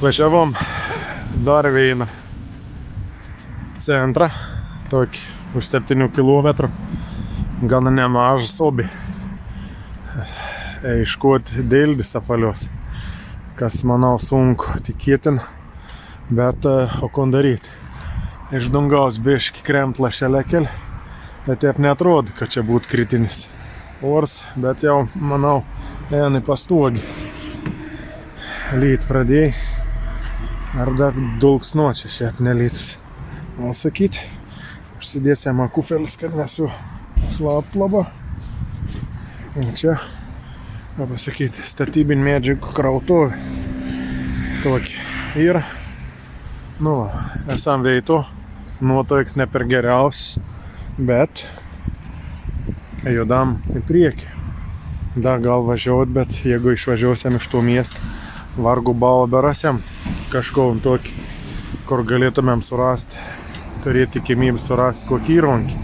Važiavom dar vieną centrą, tokį už 7 km, gana nemažas obi. Ieškoti dėldis apvalios, kas manau sunku tikėtin, bet o ko daryti. Iš dangaus biški kremt lašelę kel, bet taip neatrodo, kad čia būtų kritinis ors, bet jau manau eina pastogi. Lyt pradėjai, ar dar dulksnuo čia šiek nelytus. Gal sakyt, užsidėsime kufelis, kad nesu šlaplaba. Čia, ką pasakyti, statybinių medžiagų krautuvė. Tokį. Ir, esam veito, nuotaiks ne per geriausias, bet judam į priekį. Dar gal važiuot, bet jeigu išvažiuosiam iš to miestą, vargu bau berasiam kažko tokį, kur galėtumėm surasti, turėti tikimybę surasti kokį įrankį.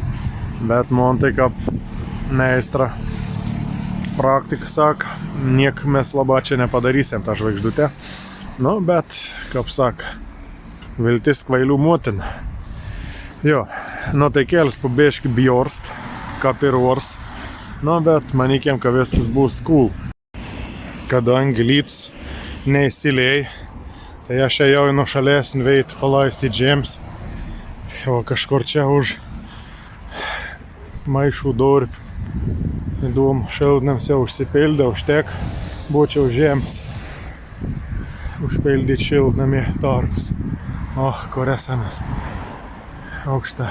Bet man tai kaip meistra praktika sako, niek mes labai čia nepadarysim tą žvaigždutę. Bet, kaip sako, viltis kvailių motina. Jo, tai kelias pabėžki bjorst, kaip ir ors. Bet manykim, kad viskas bus cool. Kadangi lytus neįsilėjai, tai aš ėjau į nuošalesnį veitą palaisti džems. O kažkur čia už maišų durpių. Įdomu, šiltnams jau užsipildė, užtek, būčiau žems. Užpildyti šiltnamį tarpus. Kur esamės? Aukšta.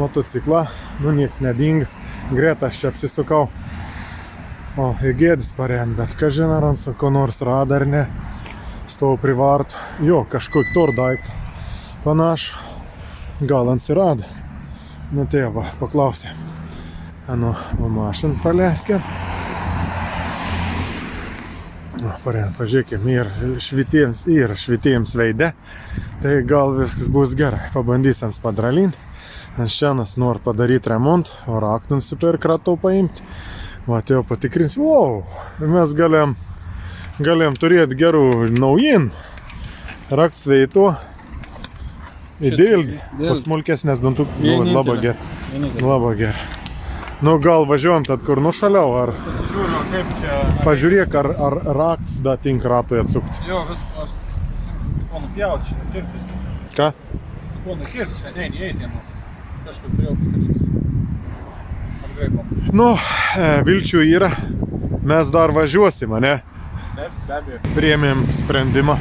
Motocikla, nieks nedinga. Greta aš čia apsisukau. Gėdis parem, bet kažin ar ant ko nors rada ar ne. Stovu prie vartų. Jo, kažkokį tor daiktą. Panašu. Gal ansirada. Tai va, paklausė. Mašin praleiskim. Parem, pažiūrėkim, yra švitėjams veide. Tai gal viskas bus gerai. Pabandysim spadralin. Šiandienas noriu padaryti remont, o raktą nusipirk ratau paimti. Matėjau patikrins, mes galėjom turėti gerų naujin. Raktas veito, įdėldį, pasmulkesnės dantukų, labai gerai. Gal važiuojam tad kur nušaliau, ar pažiūrėk, ar raktas da tink ratui atsukti. Jo, viską, aš su ko nupjauti, čia kirtis. Ką? Su ko nukirti, čia įeitėmas. Kažkur turėjau pasakšys. Vilčių yra. Mes dar važiuosim, ne? Taip, be abejo. Priėmėm sprendimą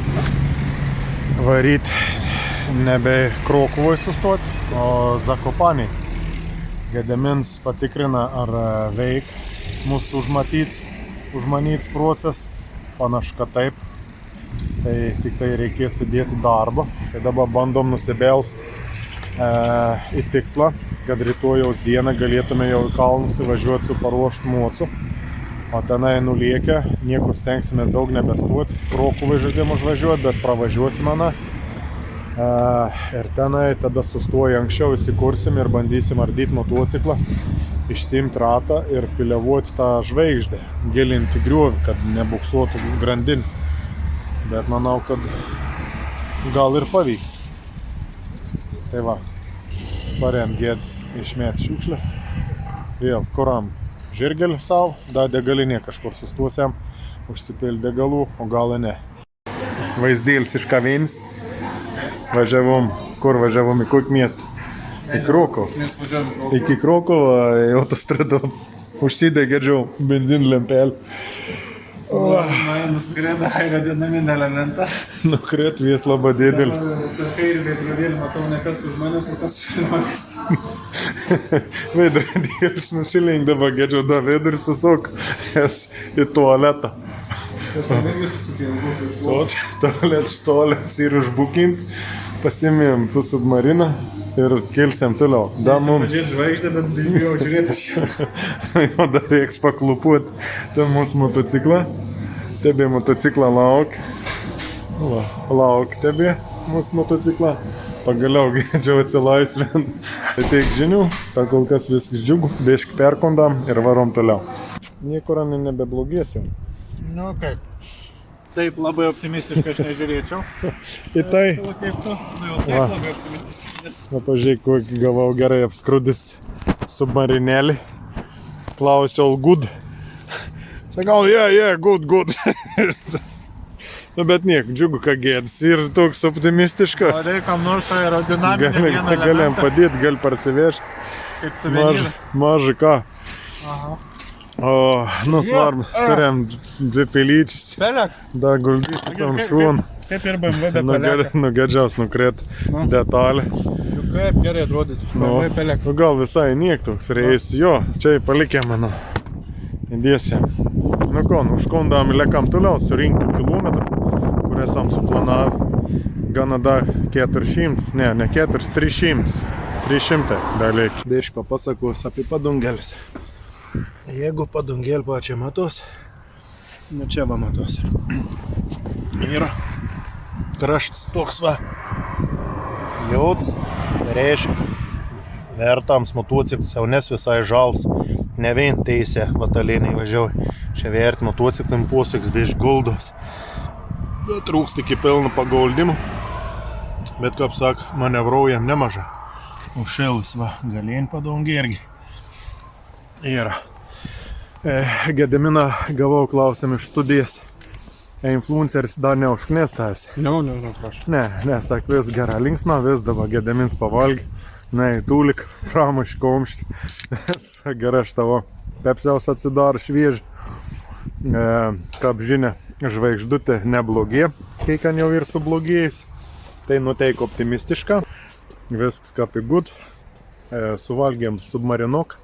varyti nebe Krokuvoj sustoti, o Zakopaniai. Gedimins patikrina, ar veik mūsų užmanyts procesas. Panašu, kad taip. Tai tik tai reikės įdėti darbą. Tai dabar bandom nusibelst į tikslą, kad rytojaus dieną galėtume jau į kalnus įvažiuoti su paruoštų mocu. O tenai nuliekę, niekur stengsime daug nebestuoti. Krokuvai žaidėm užvažiuoti, bet pravažiuosim aną. Ir tenai tada sustoja anksčiau, įsikursim ir bandysim ardyti motociklą, išsiimti ratą ir piliavuoti tą žvaigždę, gilinti griovį, kad nebuksuotų grandinį. Bet manau, kad gal ir pavyks. Tai va, parem gėds išmėti šiukšlės. Vėl kuram žirgelį savo, da degalinė kažkur sustuosiam, užsipilti degalų, o gal ne. Vaizdėlis iš kavinės. Važiavom, kur važiavom, į kokį miestą? Į Krokovą. Iki Krokovo į autostradą užsidegėdžiau benzinų lempelį. Nuskrenda aerodinaminį elementą. Nukret vis labai didelis. Per kairį veidrodėlį matau ne kas už manęs, o kas už manęs. Veidrodėlis nusilinkdavo, gėdžiau da veidrį susuk į tualetą. Tualetas ir užbukins. Pasimėm tu submariną ir kelsiam toliau. Pažiūrėt žvaigždę, bet bijau žiūrėti aš jau. Jo, dar reiks paklupuoti tą mūsų motociklą. Tebė motociklą lauk. Lauk tebė mūsų motociklą. Pagaliau gėdžiau atsilaisvint. Teik žinių, per kol kas viskas džiugu. Biški perkondam ir varom toliau. Niekur nebeblogėsim. Kaip? Taip labai optimistiškai aš nežiūrėčiau. Į tai, Kaip tu? Nu jau taip Va. labai optimistiškai. na pažiūrėk, kokį gavau gerai apskrudis submarinėlį. Klausiu, all good. Sakau, yeah, good. Nu, bet niek, džiugu, ką gėdis. Ir toks optimistiška. O reikia kam nors aerodinaminį vieną Galim elementą, padėti, gal parsivežti. kaip suvenyrą. Mažą ką. Aha. O, nu svarbu, turėjom 2 pelyčius. Peleks. Da guldysi tam šūn. Kaip ir BMW be peleka. Nugedžiaus nukrėt Nu. detalę. Juk kaip gerai atrodytų. Nu, BMW peleks. nu, gal visai niek toks reis. Jo, čia palikė mano. Įdėsim. Nu ko, užkondam lekam toliau, surinkti kilometrų, kur esam suplanavę. Gana da 400, ne 400, 300 dalyk. Dėš papasakos apie padungėlis. Jeigu padungėlį pačią matos, nu čia va matos. Yra kraštas toks va. Jauts, reiškia, vertams motociklus, jau nes visai žals. Ne vien teisė vatalėniai važiuoja. Čia verti motociklim postiks biš guldos. Trūkst iki pilno pagoldimo. Bet, kaip sak, manevruojam nemažai. Užšėlus va, galėjim padungė irgi. Yra. Gediminą gavau klausimą iš studijas. Influenceris dar neužknėstas. Ne, prašau. Ne, sak, vis gera linksma, vis dabar Gedimins pavalgė. Na, tūlik, pramuš komšti. Gerai, aš tavo pepsiaus atsidaro švieži. Kaip žinia, žvaigždutė neblogė, kai kan jau ir sublogėjus. Tai nuteik optimistiška. Viskas kaip į good. Suvalgėm submarinok.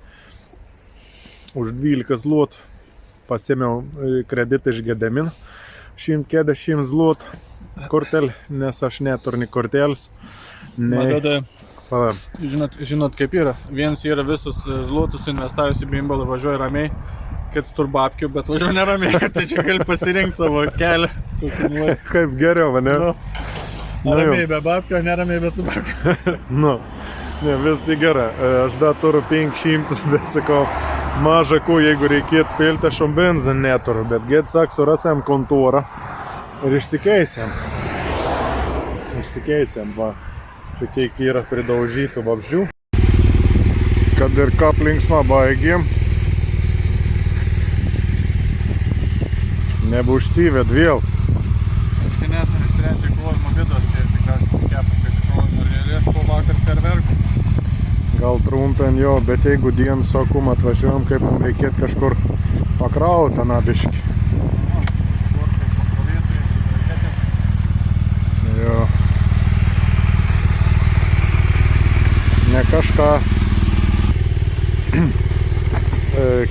Už 12 zlot pasėmiau kreditą iš Gedimino. 140 zlot kortelį, nes aš neturiu nei kortelės. Žinot kaip yra. Vienas yra visus zlotus investavęs į bimbalą, važiuoja ramiai, kad turbapkių, bet važiuoja neramiai, kad tai čia gali pasirinkti savo kelią. Kaip geriau, ne? Ramiai be babkio, neramiai be subabkio. Nu, ne, visi gerai. Aš dar turiu 500, bet sakau, maža ko, jeigu reikėtų pilti, aš benziną neturiu, bet gėd sak, surasėm kontorą ir išsikeisėm. Va. Čia kiek yra pridaužytų vabzdžių. Kad ir kap linksma baigėm. Nebeužsived vėl. Aš kai nesam išsprendžiai krovimo bėdos ir tikriausiai kepas, kad krovimo realiai po vakar perverkų. Gal trumpin jo, bet jeigu dieną sakum atvažiuojam, kaip mums reikėtų kažkur pakrauti anabiškį. Jo. Ne kažką,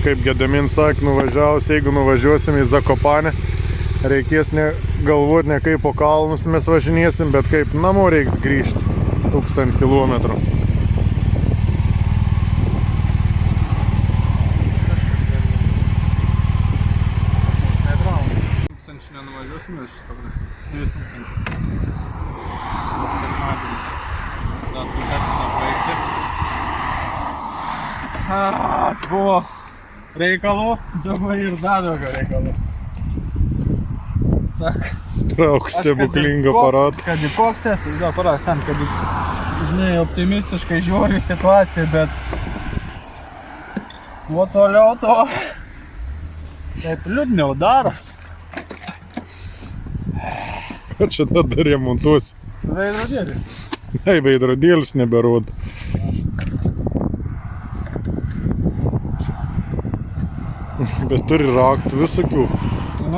kaip Gedimin sakė, nuvažiavus, jeigu nuvažiuosim į Zakopanę, reikės ne galvoti ne kaip po kalnus mes važinėsim, bet kaip namo reiks grįžti 1000 kilometrų. Nenuvažiuosim iš paprastai. 2000. Dar su technika baigti. Buvo reikalų, dabar ir dar daugiau reikalų. Sak. Trauk stebuklingą aparatą. Kad į koks esi, aparas ten, kad žinai, optimistiškai žiūri situaciją, bet kuo toliau to taip liūdniau daros. Ką čia tada remontuosi? Veidrodėlį. Ai, veidrodėlis neberodo. Bet turi raktų visokių.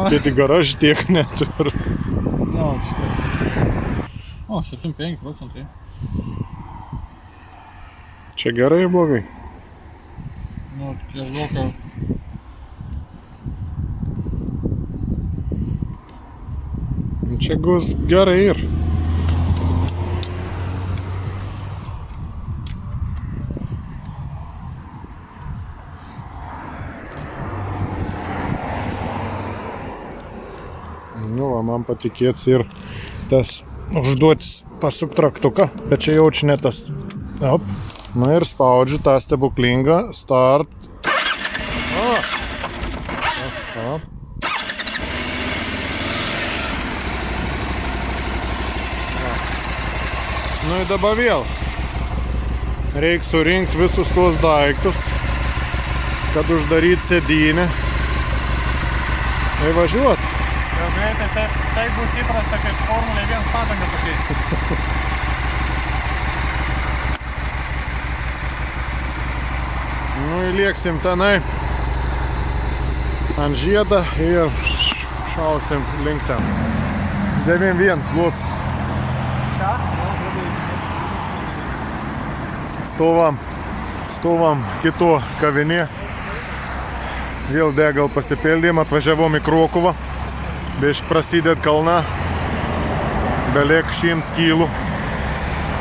Bet į garažį tiek neturi. No, štai. O, šitim 5%. Čia gerai blogai? Nu, tik aš galvoju, Čia gus gerai ir. Nu, va, man patikėts ir tas užduotis pasuk traktuką, bet čia jaučiu ne tas. Op. Na ir spaudžiu tą stebuklingą start. Nu ir dabar vėl. Reikia surinkti visus tuos daiktus, kad uždaryti sėdynę. Tai važiuot. Jau greitai tai bus įprasta, kaip Formulė 1 padangą pakeisti. Nu įlieksim tenai ant žiedą ir šausim link ten. 9-1 Zlotas. Stovam kito kavinė. Vėl degal pasipildėm, atvažiavom į Krokuvą. Bišk prasidėt kalna. Beveik 100 kilų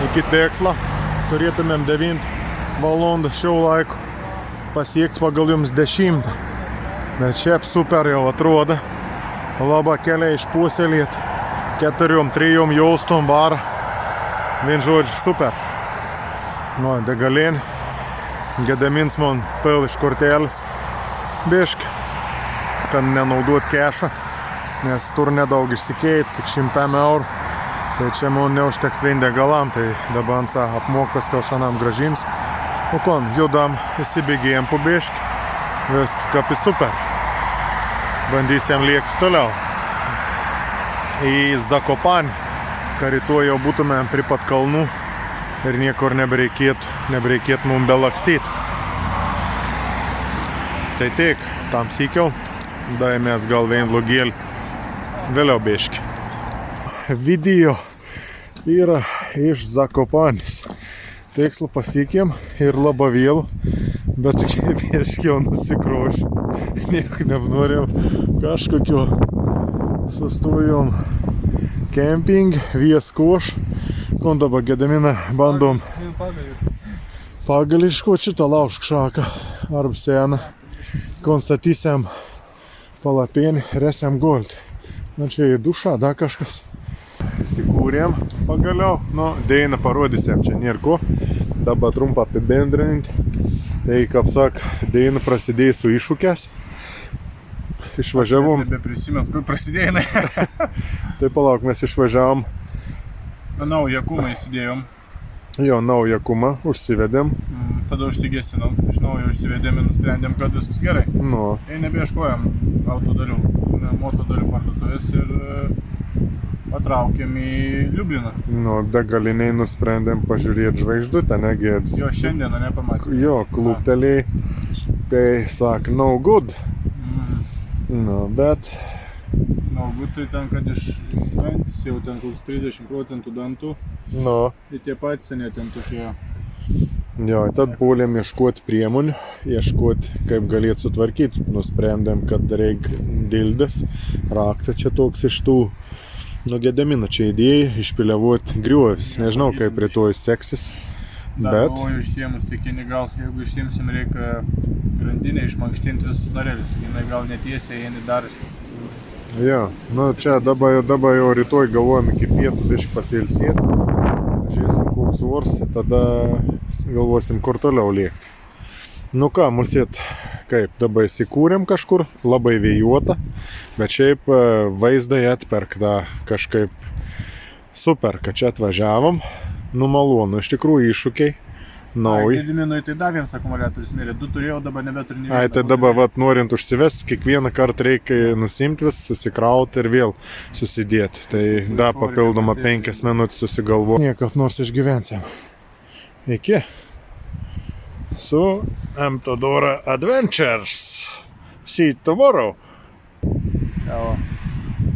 iki tikslo. Turėtumėm 9 valandą šio laiku pasiekti pagal jums 10. Bet šiaip super jau atrodo. Labą kelią išpuoselėt. 4-3 jaustum varą. Vien žodžiu super. Nu, degalėn. Gedamins man pėl iš kortelės. Bišk. Kad nenaudot kešą. Nes tur nedaug išsikeits, tik 100 eurų. Tai čia man neužteks vien degalam. Tai dabar apmoktas kažkanam gražins. O kon, judam, įsibėgėjom po bišk. Viskas kaip super. Bandysim liekti toliau. Į Zakopanę. Kad rytoj jau būtumėm prie pat kalnų. Ir niekur nebereikėtų mums belakstyti. Tai tik, tam sykiau. Daimės gal vien logėlį. Vėliau biški. Video yra iš Zakopanės. Tikslų pasiekėm ir labai vėlų, bet biški jau nusikrošė. Nieko nenorėjau. Kažkokio sustojom kemping, vieskoš. Kon dabar Gedaminą bandom pagalį iškot šitą laužk šaką arba seną. Kon statysiam palapėnį, resiam gulti. Na čia į dušą, da kažkas. Įsikūrėm pagaliau. Nu, Deiną parodysim, čia nėra ko. Dabar trumpą apibendrinti. Tai, kaip sak, Deina prasidėjo su iššūkės. Išvažiavom. Nebeprisimenu, kur prasidėjo. Tai palauk, mes išvažiavom. Naują kumą įsidėjom. Jo, naują kumą užsivedėm. Tada užsigesinom. Iš naujo užsivedėm ir nusprendėm, kad viskas gerai. Nu. Ir nebeieškojom autodarių, motodarių parduotuvės ir patraukėm į Liubliną. Nu, degaliniai nusprendėm pažiūrėti žvaigždutę, negėds. Jo, šiandieną nepamatėm. Jo, klupteliai. Tai sak, no good. Nu, bet... No good, tai ten, kad iš dantis jau ten koks 30% dantų. Nu. Ir tie patys seniai ten tokie. Jo, tad puolėm ieškoti priemonių, ieškoti, kaip galėtų sutvarkyti. Nusprendėm, kad reikia dildas. Raktą čia toks iš tų. Nu, Gedamino čia idėja išpiliavoti griuovis. Nežinau, kaip rytoj seksis. Dar galvoju išsiemus tikinį, gal jeigu išsiemsim reikia grandinę išmankštinti visus norėlius. Jinai gal netiesiai eini dar. Jo, nu čia dabar jau rytoj galvojam iki pietų biškį pasilsėti. Žiūrėsim, koks ors, tada galvosim, kur toliau liekti. Nu ką, musėt, kaip, dabar įsikūrėm kažkur, labai vėjuota, bet šiaip vaizdai atperkta kažkaip super, kad čia atvažiavom. Nu malonu, iš tikrųjų iššūkiai, nauji. Gediminui tai dar vienas akumuliatorius mirė, 2 turėjau, dabar nebeturiu nei vieną. Ai, tai dabar, vat, norint užsivesti, kiekvieną kartą reikia nusimti vis, susikrauti ir vėl susidėti. Tai dar papildoma 5 minutės susigalvo. Niekad nors išgyvensim. Iki. Su Amtodora Adventures. See you tomorrow. Ciao.